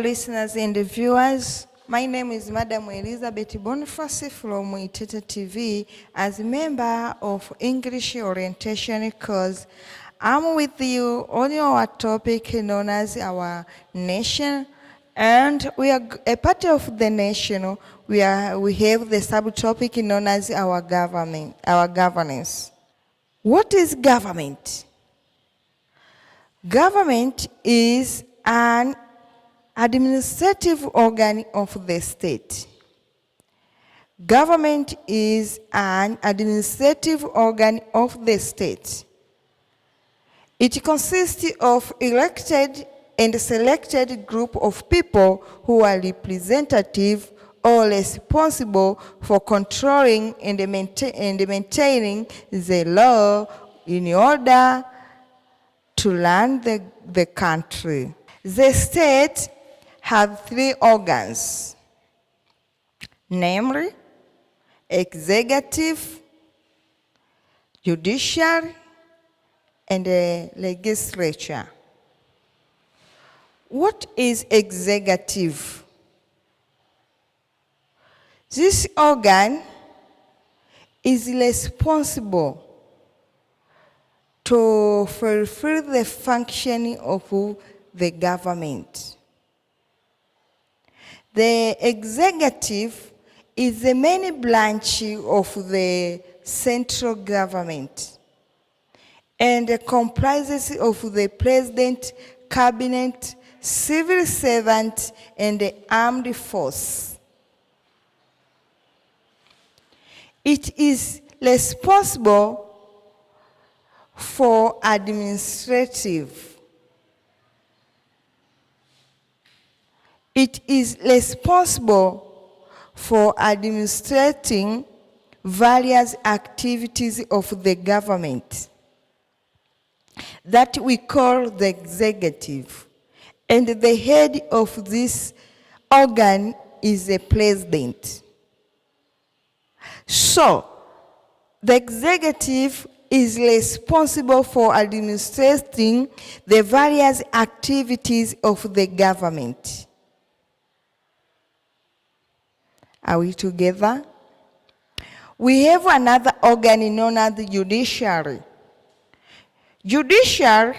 listeners and viewers. My name is Mwl.Elizabeth Boniface from Itete TV as a member of English Orientation course. I'm with you on our topic known as our nation, and we are a part of the nation. We have the subtopic known as our government, our governance. What is government? Government is an administrative organ of the state. Government is an administrative organ of the state. It consists of elected and selected group of people who are representative or responsible for controlling and maintaining the law in order to run the country. The state have three organs, namely executive, judiciary, and legislature. What is executive? This organ is responsible to fulfill the function of the government. The executive is the main branch of the central government and comprises of the president, cabinet, civil servant, and the armed force. It is responsible for administrative. It is responsible for administrating various activities of the government that we call the executive. And the head of this organ is the president. So, the executive is responsible for administrating the various activities of the government. Are we together? We have another organ known as the judiciary. Judiciary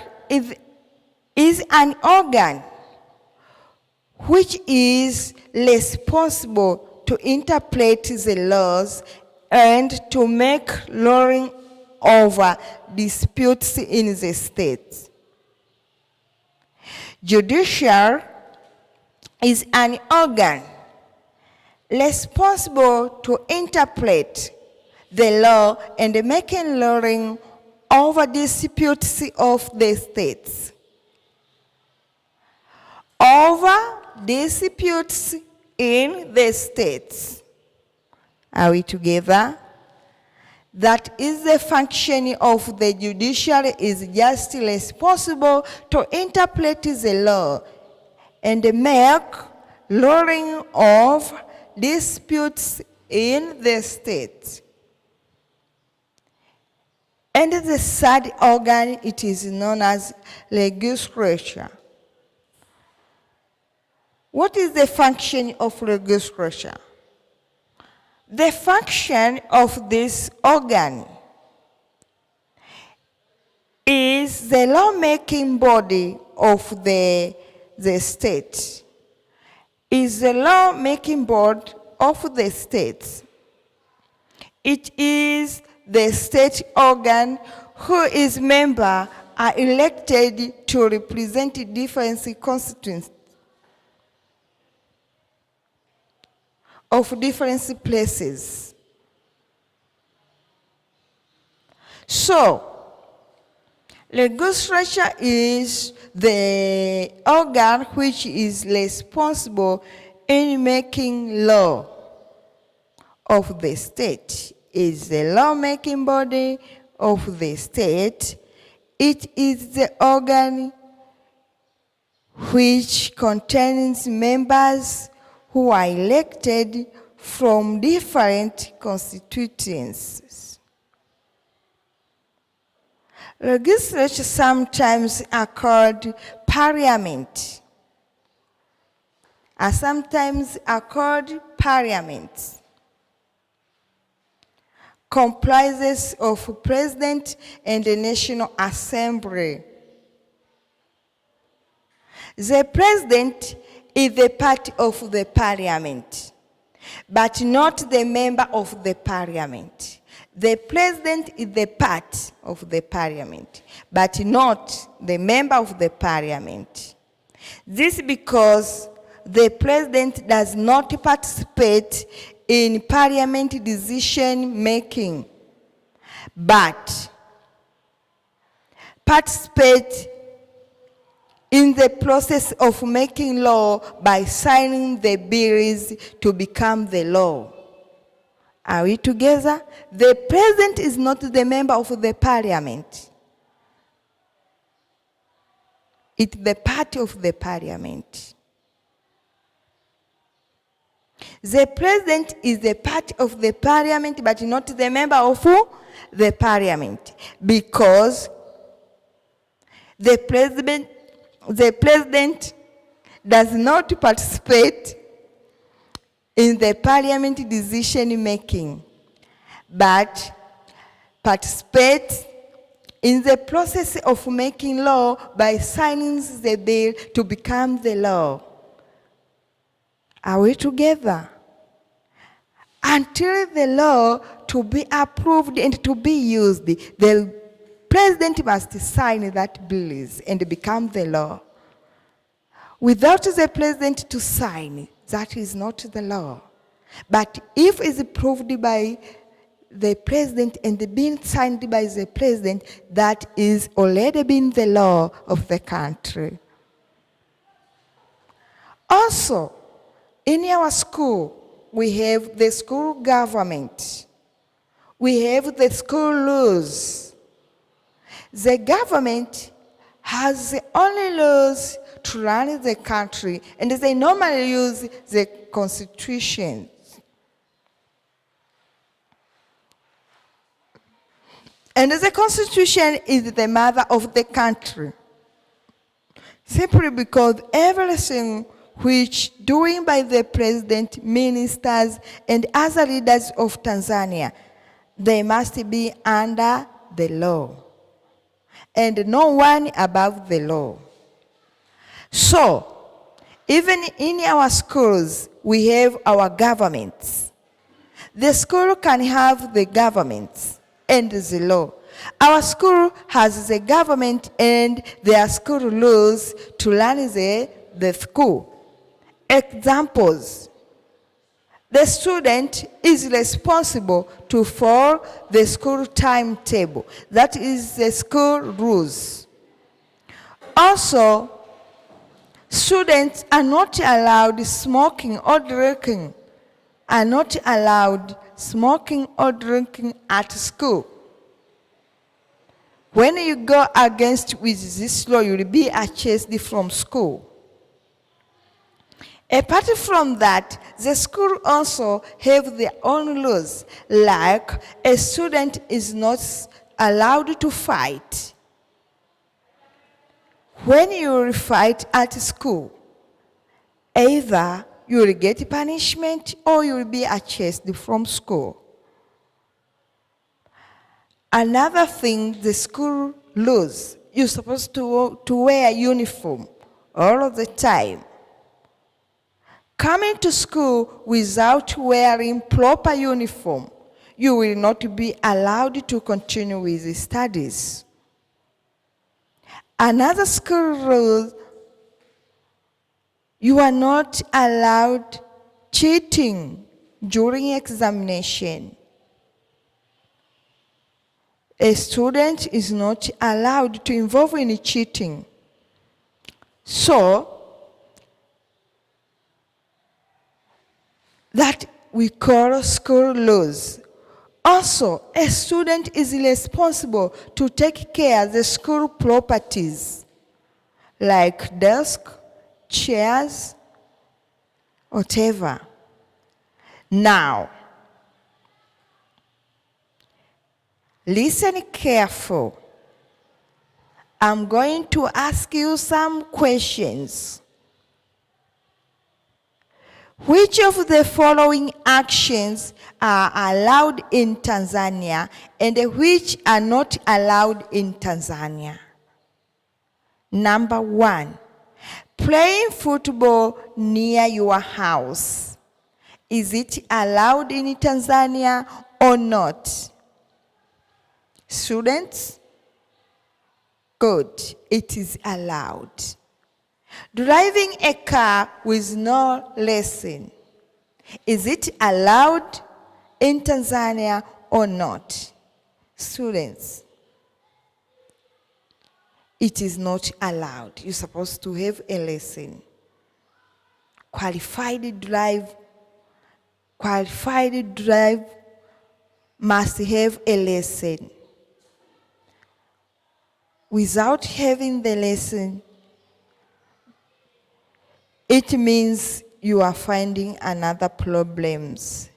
is an organ which is responsible to interpret the laws and to make ruling over disputes in the state. Judiciary is an organ responsible to interpret the law and making ruling over disputes of the states. Over disputes in the states. Are we together? That is the function of the judiciary, is just responsible to interpret the law and make ruling of disputes in the state. And the third organ, it is known as legislature. What is the function of legislature? The function of this organ is the lawmaking body of the state. Is the lawmaking board of the states. It is the state organ whose members are elected to represent different constituencies of different places. So, legislature is the organ which is responsible in making law of the state. Is the lawmaking body of the state. It is the organ which contains members who are elected from different constituencies. Legislature sometimes are called parliament. sometimes are called parliaments, comprises of president and the National Assembly. The president is the part of the parliament, but not the member of the parliament. The president is the part of the parliament, but not the member of the parliament. This because the president does not participate in parliament decision making, but participate in the process of making law by signing the bills to become the law. Are we together? The president is not the member of the parliament. It's the part of the parliament. The president is the part of the parliament, but not the member of the parliament, because the president does not participate in the parliament decision making, but participates in the process of making law by signing the bill to become the law. Are we together? Until the law to be approved and to be used, the president must sign that bill and become the law. Without the president to sign, that is not the law. But if it's approved by the president and being signed by the president, that is already been the law of the country. Also, in our school, we have the school government. We have the school laws. The government has the only laws to run the country, and they normally use the constitution. And the constitution is the mother of the country, simply because everything which doing by the president, ministers, and other leaders of Tanzania, they must be under the law, and no one above the law. So, even in our schools, we have our governments. The school can have the governments and the law. Our school has the government and their school laws to run the school. Examples: the student is responsible to follow the school timetable. That is the school rules. Also, students are not allowed smoking or drinking. Are not allowed smoking or drinking at school. When you go against with this law, you will be chased from school. Apart from that, the school also have their own laws, like a student is not allowed to fight. When you fight at school, either you will get punishment or you will be chased from school. Another thing, the school laws, you're supposed to wear uniform all of the time. Coming to school without wearing proper uniform, you will not be allowed to continue with the studies. Another school rule, you are not allowed cheating during examination. A student is not allowed to involve in cheating. So, that we call school laws. Also, a student is responsible to take care of the school properties, like desk, chairs, whatever. Now, listen careful. I'm going to ask you some questions. Which of the following actions are allowed in Tanzania and which are not allowed in Tanzania? Number 1, playing football near your house. Is it allowed in Tanzania or not? Students? Good, it is allowed. Driving a car with no lesson. Is it allowed in Tanzania or not? Students, it is not allowed. You're supposed to have a lesson. Qualified drive must have a lesson. Without having the lesson, it means you are finding another problems.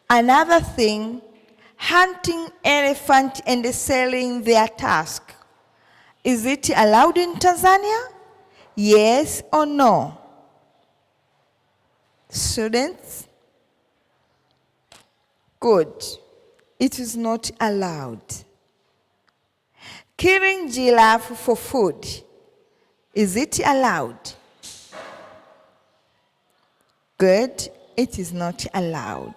Another thing, hunting elephant and selling their tusk. Is it allowed in Tanzania? Yes or no? Students? Good. It is not allowed. Killing giraffe for food. Is it allowed? Good. It is not allowed.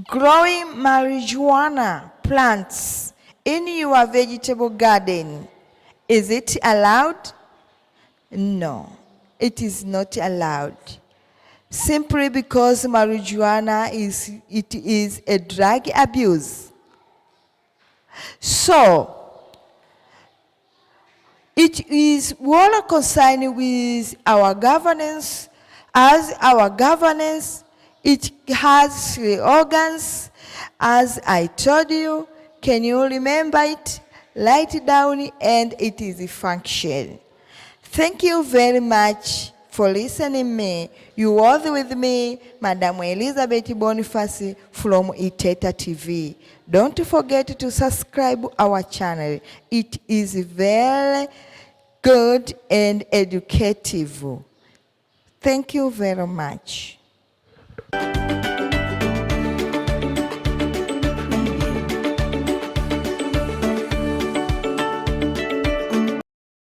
Growing marijuana plants in your vegetable garden. Is it allowed? No, it is not allowed. Simply because marijuana is a drug abuse. So, it is well concerned with our governance. As our governance, it has 3 organs. As I told you, can you remember it? Write it down and it is a function. Thank you very much for listening me. You was with me, Mwl.Elizabeth Boniface from Iteta TV. Don't forget to subscribe our channel. It is very good and educative. Thank you very much.